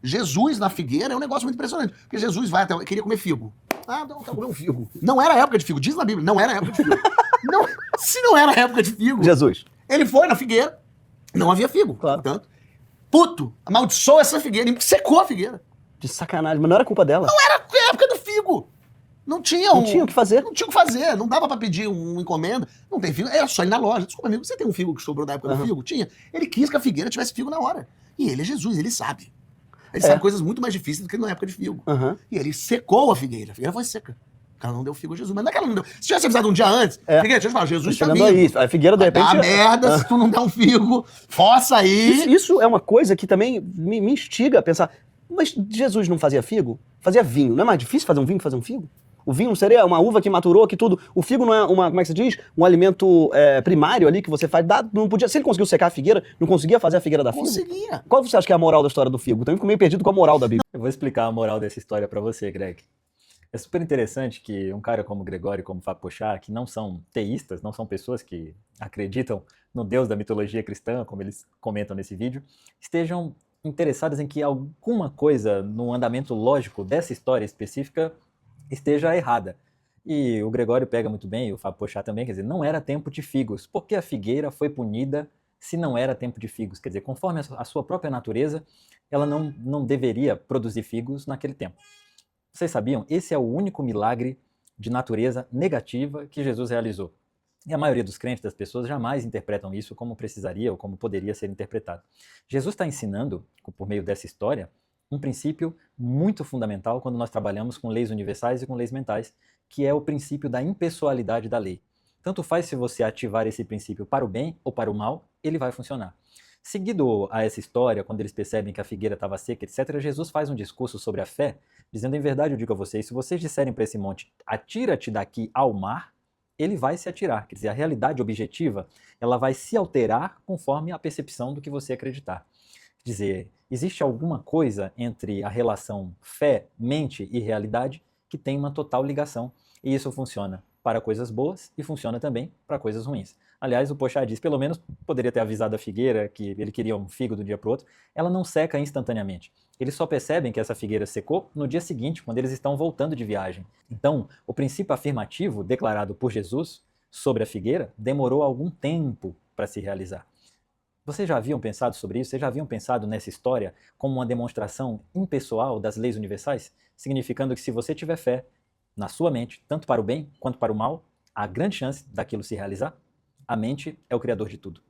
Jesus na figueira é um negócio muito impressionante. Porque Jesus vai até. Queria comer figo. Ah, não, quero comer um figo. Não era época de figo. Diz na Bíblia, não era época de figo. Não, se não era época de figo. Jesus. Ele foi na figueira, não havia figo. Claro. Portanto, puto, amaldiçoou essa figueira e secou a figueira. De sacanagem, mas não era culpa dela. Não era época do figo. Não tinha Não tinha o que fazer. Não tinha o que fazer. Não dava pra pedir uma encomenda. Não tem figo. Era só ir na loja. Desculpa, amigo, você tem um figo que sobrou da época do figo? Tinha. Ele quis que a figueira tivesse figo na hora. E ele é Jesus, ele sabe. Ele sabe coisas muito mais difíceis do que na época de figo. E ele secou a figueira. A figueira foi seca. Ela não deu figo a Jesus. Mas não é que ela não deu. Se tivesse avisado um dia antes, figueira, deixa eu te falar, Jesus tá vindo. Aí. A figueira, de repente... Dá merda se tu não der um figo. Força aí. Isso é uma coisa que também me instiga a pensar, mas Jesus não fazia figo? Fazia vinho. Não é mais difícil fazer um vinho que fazer um figo? O vinho não seria uma uva que maturou, que tudo... O figo não é como é que se diz? Um alimento primário ali que você faz. Não podia, se ele conseguiu secar a figueira, não conseguia fazer a figueira da figo? Conseguia. Qual você acha que é a moral da história do figo? Também fico meio perdido com a moral da Bíblia. Eu vou explicar a moral dessa história pra você, Greg. É super interessante que um cara como Gregório e como Fábio Porchat, que não são teístas, não são pessoas que acreditam no Deus da mitologia cristã, como eles comentam nesse vídeo, estejam interessadas em que alguma coisa no andamento lógico dessa história específica esteja errada. E o Gregório pega muito bem, e o Fábio Porchat também, quer dizer, não era tempo de figos. Por que a figueira foi punida se não era tempo de figos? Quer dizer, conforme a sua própria natureza, ela não deveria produzir figos naquele tempo. Vocês sabiam? Esse é o único milagre de natureza negativa que Jesus realizou. E a maioria dos crentes, das pessoas, jamais interpretam isso como precisaria ou como poderia ser interpretado. Jesus está ensinando, por meio dessa história, um princípio muito fundamental quando nós trabalhamos com leis universais e com leis mentais, que é o princípio da impessoalidade da lei. Tanto faz se você ativar esse princípio para o bem ou para o mal, ele vai funcionar. Seguido a essa história, quando eles percebem que a figueira estava seca, etc., Jesus faz um discurso sobre a fé, dizendo, em verdade eu digo a vocês, se vocês disserem para esse monte, atira-te daqui ao mar, ele vai se atirar. Quer dizer, a realidade objetiva, ela vai se alterar conforme a percepção do que você acreditar. Quer dizer, existe alguma coisa entre a relação fé, mente e realidade que tem uma total ligação. E isso funciona para coisas boas e funciona também para coisas ruins. Aliás, o Porchat diz, pelo menos poderia ter avisado a figueira que ele queria um figo do dia para o outro, ela não seca instantaneamente. Eles só percebem que essa figueira secou no dia seguinte, quando eles estão voltando de viagem. Então, o princípio afirmativo declarado por Jesus sobre a figueira demorou algum tempo para se realizar. Vocês já haviam pensado sobre isso? Vocês já haviam pensado nessa história como uma demonstração impessoal das leis universais? Significando que se você tiver fé na sua mente, tanto para o bem quanto para o mal, há grande chance daquilo se realizar? A mente é o criador de tudo.